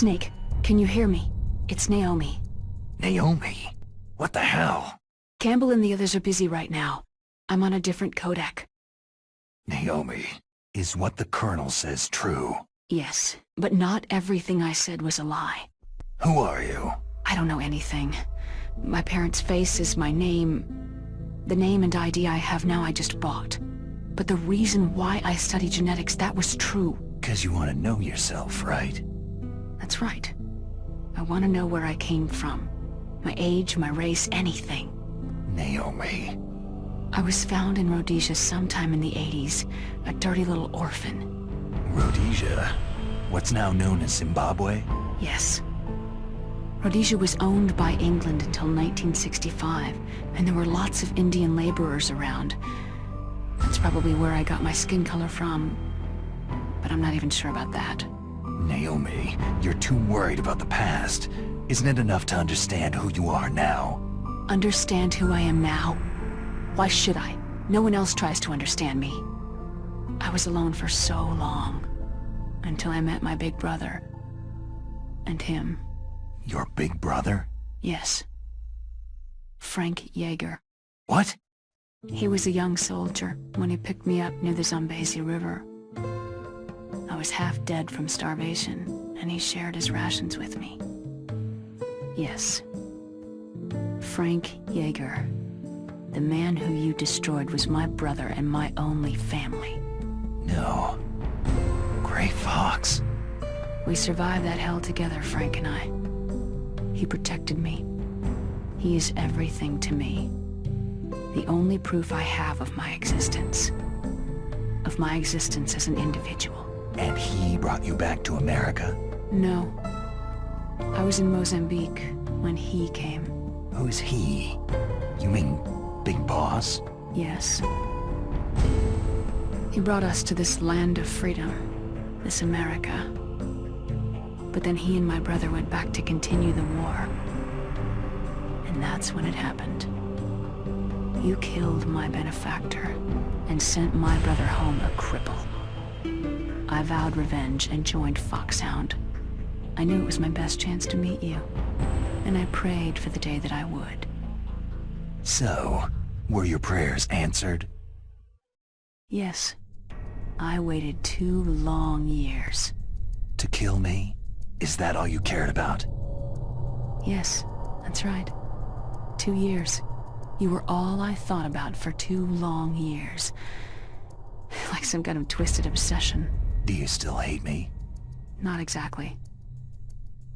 Snake, can you hear me? It's Naomi. Naomi? What the hell? Campbell and the others are busy right now. I'm on a different codec. Naomi, is what the Colonel says true? Yes, but not everything I said was a lie. Who are you? I don't know anything. My parents' face is my name. The name and ID I have now I just bought. But the reason why I study genetics, that was true. 'Cause you want to know yourself, right? That's right. I want to know where I came from. My age, my race, anything. Naomi. I was found in Rhodesia sometime in the 80s, a dirty little orphan. Rhodesia? What's now known as Zimbabwe? Yes. Rhodesia was owned by England until 1965, and there were lots of Indian laborers around. That's probably where I got my skin color from, but I'm not even sure about that. Naomi, you're too worried about the past. Isn't it enough to understand who you are now? Understand who I am now? Why should I? No one else tries to understand me. I was alone for so long, until I met my big brother. And him. Your big brother? Yes. Frank Yeager. What? He was a young soldier when he picked me up near the Zambezi River. I was half dead from starvation, and he shared his rations with me. Yes. Frank Yeager. The man who you destroyed was my brother and my only family. No. Gray Fox. We survived that hell together, Frank and I. He protected me. He is everything to me. The only proof I have of my existence. Of my existence as an individual. And he brought you back to America? No. I was in Mozambique when he came. Who's he? You mean Big Boss? Yes. He brought us to this land of freedom, this America. But then he and my brother went back to continue the war. And that's when it happened. You killed my benefactor and sent my brother home a cripple. I vowed revenge and joined Foxhound. I knew it was my best chance to meet you, and I prayed for the day that I would. So, were your prayers answered? Yes. I waited 2 long years. To kill me? Is that all you cared about? Yes, that's right. 2 years. You were all I thought about for 2 long years. Like some kind of twisted obsession. Do you still hate me? Not exactly.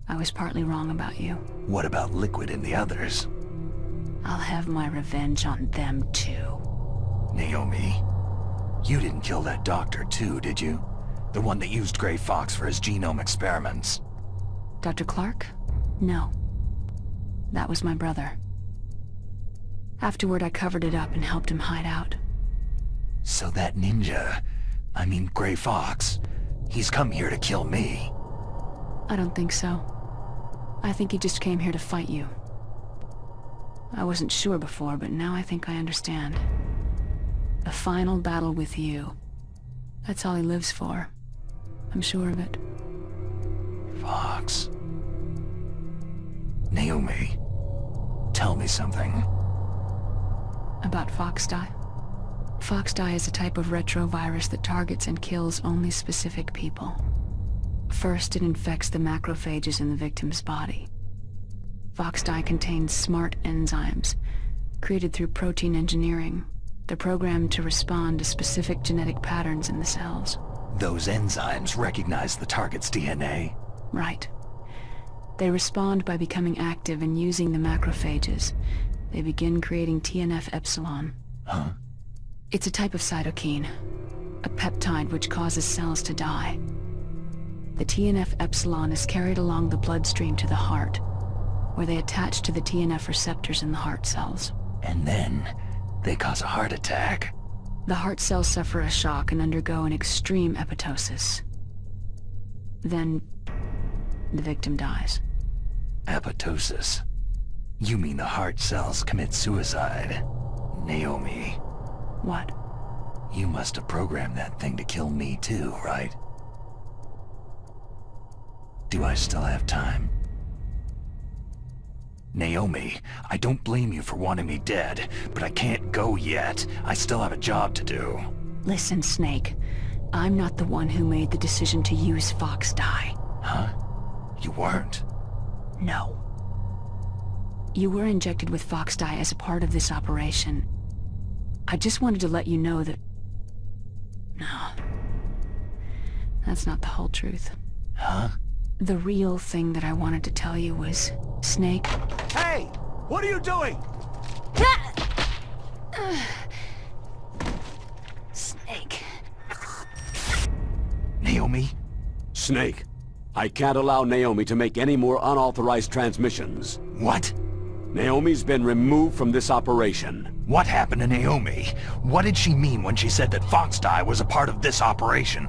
I was partly wrong about you. What about Liquid and the others? I'll have my revenge on them too. Naomi, you didn't kill that doctor too, did you? The one that used Gray Fox for his genome experiments. Dr. Clark? No. That was my brother. Afterward, I covered it up and helped him hide out. So that ninja, I mean Gray Fox, he's come here to kill me. I don't think so. I think he just came here to fight you. I wasn't sure before, but now I think I understand. A final battle with you. That's all he lives for. I'm sure of it. Fox. Naomi, tell me something. About FoxDie? FoxDie is a type of retrovirus that targets and kills only specific people. First, it infects the macrophages in the victim's body. FoxDie contains smart enzymes, created through protein engineering. They're programmed to respond to specific genetic patterns in the cells. Those enzymes recognize the target's DNA? Right. They respond by becoming active and using the macrophages. They begin creating TNF-epsilon. Huh? It's a type of cytokine, a peptide which causes cells to die. The TNF-epsilon is carried along the bloodstream to the heart, where they attach to the TNF receptors in the heart cells. And then, they cause a heart attack. The heart cells suffer a shock and undergo an extreme apoptosis. Then, the victim dies. Apoptosis? You mean the heart cells commit suicide? Naomi. What? You must have programmed that thing to kill me too, right? Do I still have time? Naomi, I don't blame you for wanting me dead, but I can't go yet. I still have a job to do. Listen, Snake. I'm not the one who made the decision to use Fox dye. Huh? You weren't? No. You were injected with Fox dye as a part of this operation. I just wanted to let you know that... No. That's not the whole truth. Huh? The real thing that I wanted to tell you was... Snake... Hey! What are you doing? Snake... Naomi? Snake, I can't allow Naomi to make any more unauthorized transmissions. What? Naomi's been removed from this operation. What happened to Naomi? What did she mean when she said that Fox dye was a part of this operation?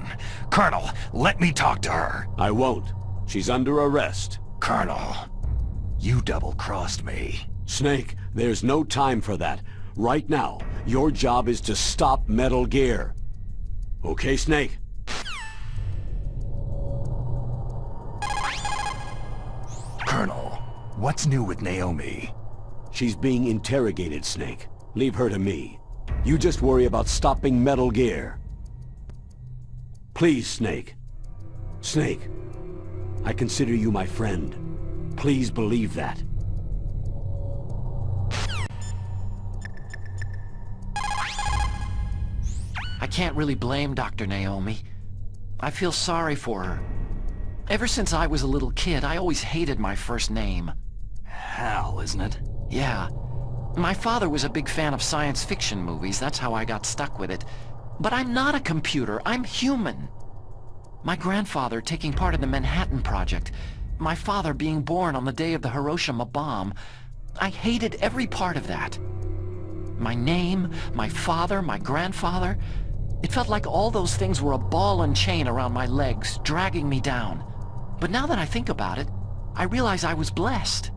Colonel, let me talk to her. I won't. She's under arrest. Colonel, you double-crossed me. Snake, there's no time for that. Right now, your job is to stop Metal Gear. Okay, Snake? Colonel, what's new with Naomi? She's being interrogated, Snake. Leave her to me. You just worry about stopping Metal Gear. Please, Snake. Snake, I consider you my friend. Please believe that. I can't really blame Dr. Naomi. I feel sorry for her. Ever since I was a little kid, I always hated my first name. Hal, isn't it? Yeah. My father was a big fan of science fiction movies. That's how I got stuck with it. But I'm not a computer. I'm human. My grandfather taking part in the Manhattan Project. My father being born on the day of the Hiroshima bomb. I hated every part of that. My name, my father, my grandfather. It felt like all those things were a ball and chain around my legs, dragging me down. But now that I think about it, I realize I was blessed.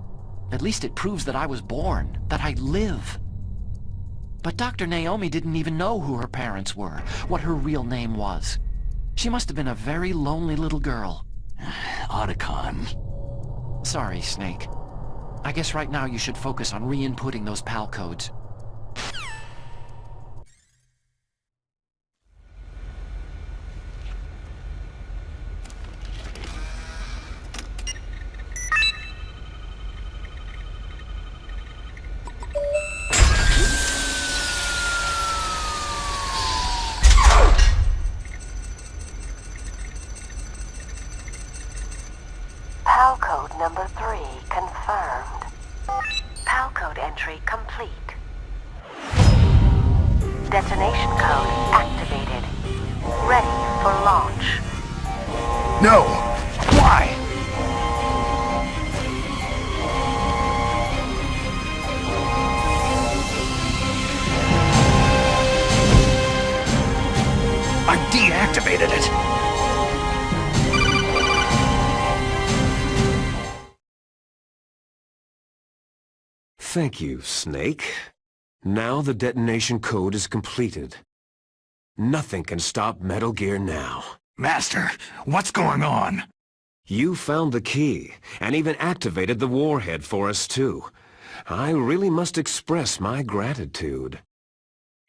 At least it proves that I was born, that I live. But Dr. Naomi didn't even know who her parents were, what her real name was. She must have been a very lonely little girl. Otacon. Sorry, Snake. I guess right now you should focus on re-inputting those PAL codes. PAL code number 3 confirmed. PAL code entry complete. Detonation code activated. Ready for launch. No! Why? I deactivated it! Thank you, Snake. Now the detonation code is completed. Nothing can stop Metal Gear now. Master, what's going on? You found the key, and even activated the warhead for us too. I really must express my gratitude.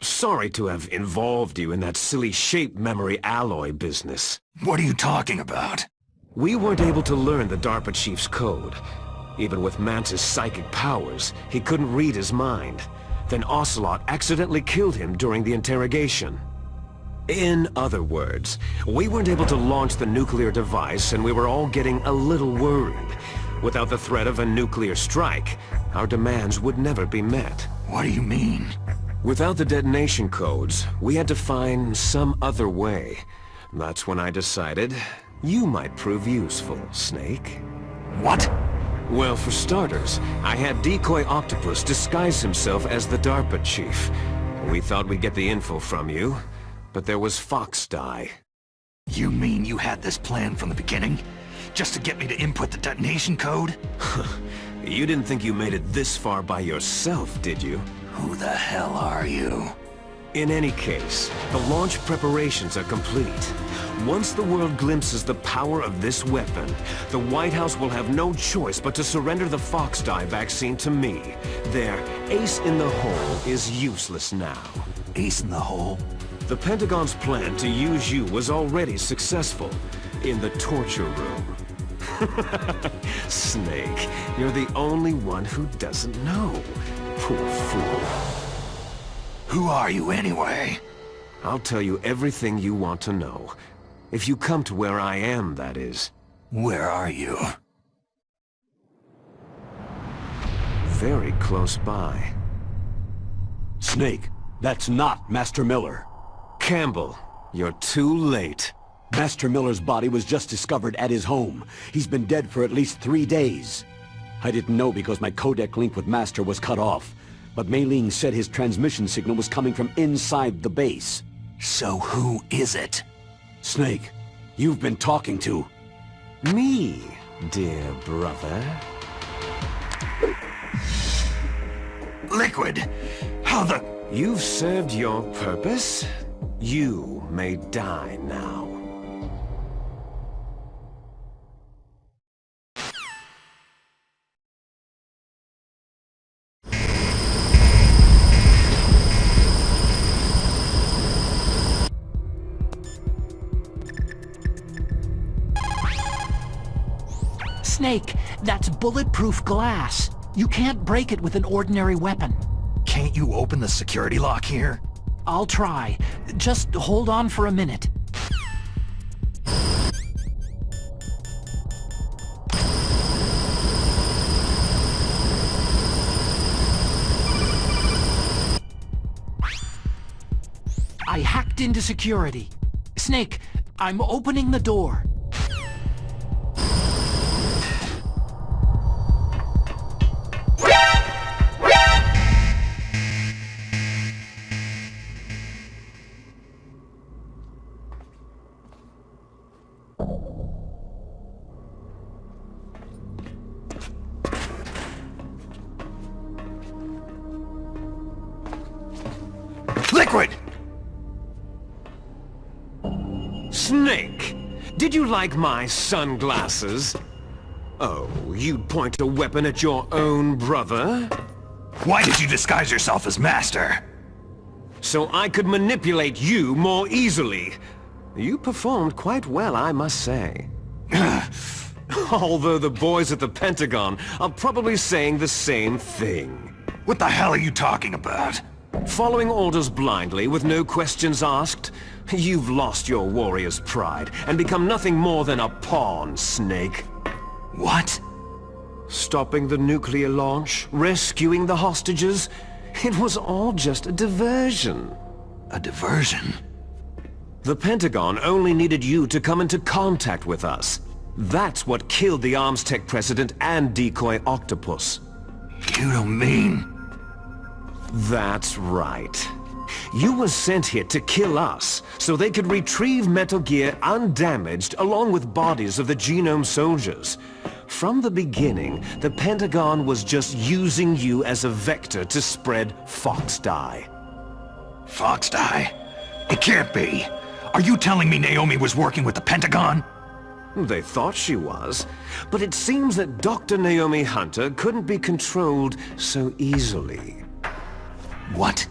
Sorry to have involved you in that silly shape memory alloy business. What are you talking about? We weren't able to learn the DARPA chief's code. Even with Mance's psychic powers, he couldn't read his mind. Then Ocelot accidentally killed him during the interrogation. In other words, we weren't able to launch the nuclear device, and we were all getting a little worried. Without the threat of a nuclear strike, our demands would never be met. What do you mean? Without the detonation codes, we had to find some other way. That's when I decided you might prove useful, Snake. What? Well, for starters, I had Decoy Octopus disguise himself as the DARPA chief. We thought we'd get the info from you, but there was Fox dye. You mean you had this plan from the beginning? Just to get me to input the detonation code? You didn't think you made it this far by yourself, did you? Who the hell are you? In any case, the launch preparations are complete. Once the world glimpses the power of this weapon, the White House will have no choice but to surrender the Fox dye vaccine to me. Their ace in the hole is useless now. Ace in the hole? The Pentagon's plan to use you was already successful in the torture room. Snake, you're the only one who doesn't know. Poor fool. Who are you anyway? I'll tell you everything you want to know. If you come to where I am, that is. Where are you? Very close by. Snake, that's not Master Miller. Campbell, you're too late. Master Miller's body was just discovered at his home. He's been dead for at least 3 days. I didn't know because my codec link with Master was cut off. But Mei Ling said his transmission signal was coming from inside the base. So who is it? Snake, you've been talking to... Me, dear brother. Liquid! How the... You've served your purpose. You may die now. Snake, that's bulletproof glass. You can't break it with an ordinary weapon. Can't you open the security lock here? I'll try. Just hold on for a minute. I hacked into security. Snake, I'm opening the door. Liquid! Snake, did you like my sunglasses? Oh, you'd point a weapon at your own brother? Why did you disguise yourself as Master? So I could manipulate you more easily. You performed quite well, I must say. Although the boys at the Pentagon are probably saying the same thing. What the hell are you talking about? Following orders blindly with no questions asked, you've lost your warrior's pride and become nothing more than a pawn, Snake. What? Stopping the nuclear launch, rescuing the hostages, it was all just a diversion. A diversion? The Pentagon only needed you to come into contact with us. That's what killed the Armstech president and decoy Octopus. You don't mean... That's right. You were sent here to kill us, so they could retrieve Metal Gear undamaged along with bodies of the Genome soldiers. From the beginning, the Pentagon was just using you as a vector to spread Fox dye. Fox dye? It can't be. Are you telling me Naomi was working with the Pentagon? They thought she was, but it seems that Dr. Naomi Hunter couldn't be controlled so easily. What?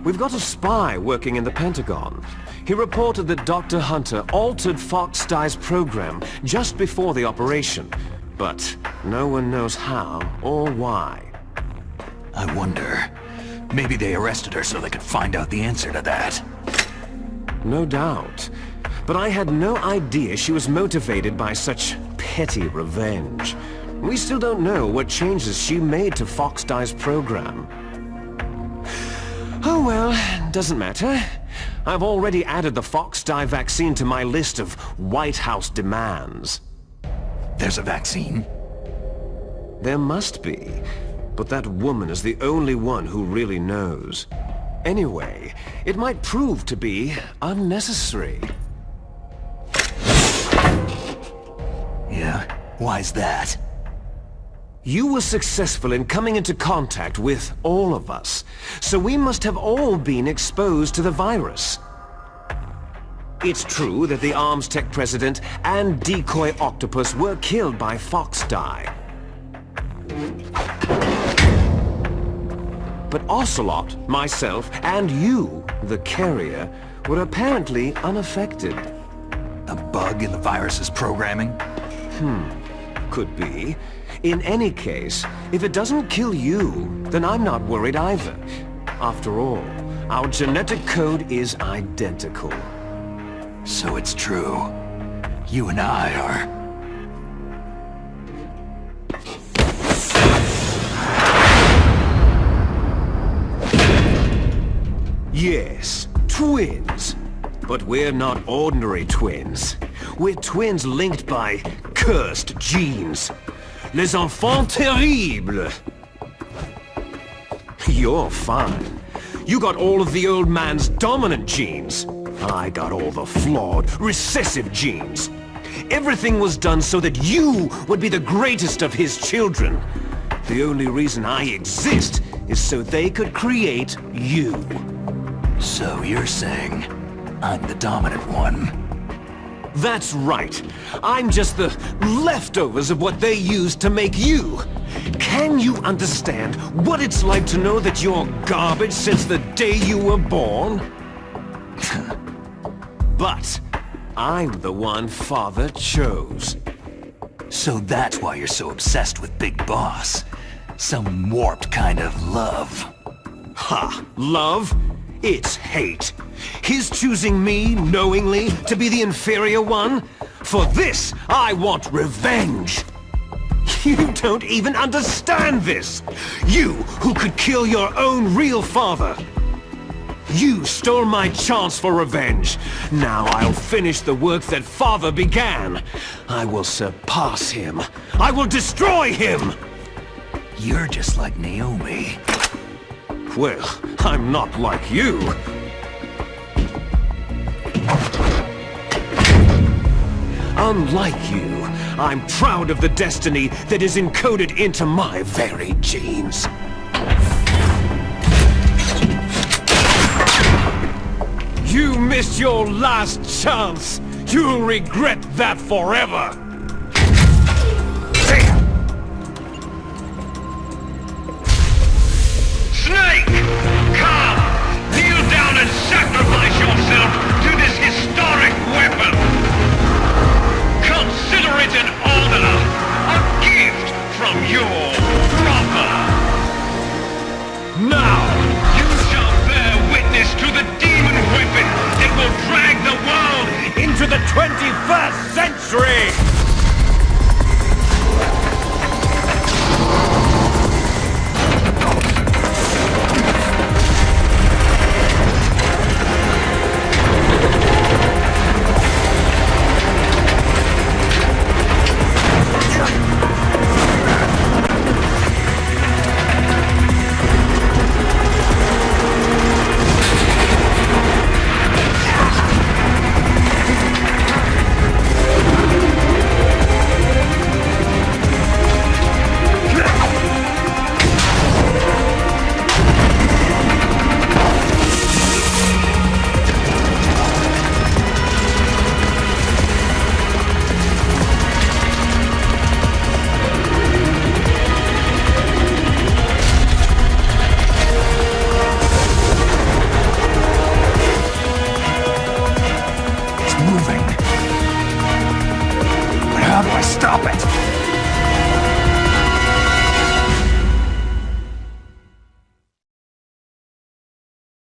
We've got a spy working in the Pentagon. He reported that Dr. Hunter altered Fox dye's program just before the operation, but no one knows how or why. I wonder... maybe they arrested her so they could find out the answer to that. No doubt. But I had no idea she was motivated by such petty revenge. We still don't know what changes she made to Fox dye's program. Oh well, doesn't matter. I've already added the Fox dye vaccine to my list of White House demands. There's a vaccine? There must be, but that woman is the only one who really knows. Anyway, it might prove to be unnecessary. Yeah? Why's that? You were successful in coming into contact with all of us, so we must have all been exposed to the virus. It's true that the Armstech president and decoy octopus were killed by Fox dye. But Ocelot, myself, and you, the carrier, were apparently unaffected. A bug in the virus's programming? Could be. In any case, if it doesn't kill you, then I'm not worried either. After all, our genetic code is identical. So it's true. You and I are... Yes, twins. But we're not ordinary twins. We're twins linked by cursed genes. Les enfants terribles. You're fine. You got all of the old man's dominant genes. I got all the flawed, recessive genes. Everything was done so that you would be the greatest of his children. The only reason I exist is so they could create you. So you're saying I'm the dominant one? That's right. I'm just the leftovers of what they used to make you. Can you understand what it's like to know that you're garbage since the day you were born? But I'm the one Father chose. So that's why you're so obsessed with Big Boss. Some warped kind of love. Ha! Love? It's hate. His choosing me, knowingly, to be the inferior one? For this, I want revenge! You don't even understand this! You, who could kill your own real father! You stole my chance for revenge. Now I'll finish the work that Father began. I will surpass him. I will destroy him! You're just like Naomi. Well, I'm not like you. Unlike you, I'm proud of the destiny that is encoded into my very genes. You missed your last chance. You'll regret that forever. Snake!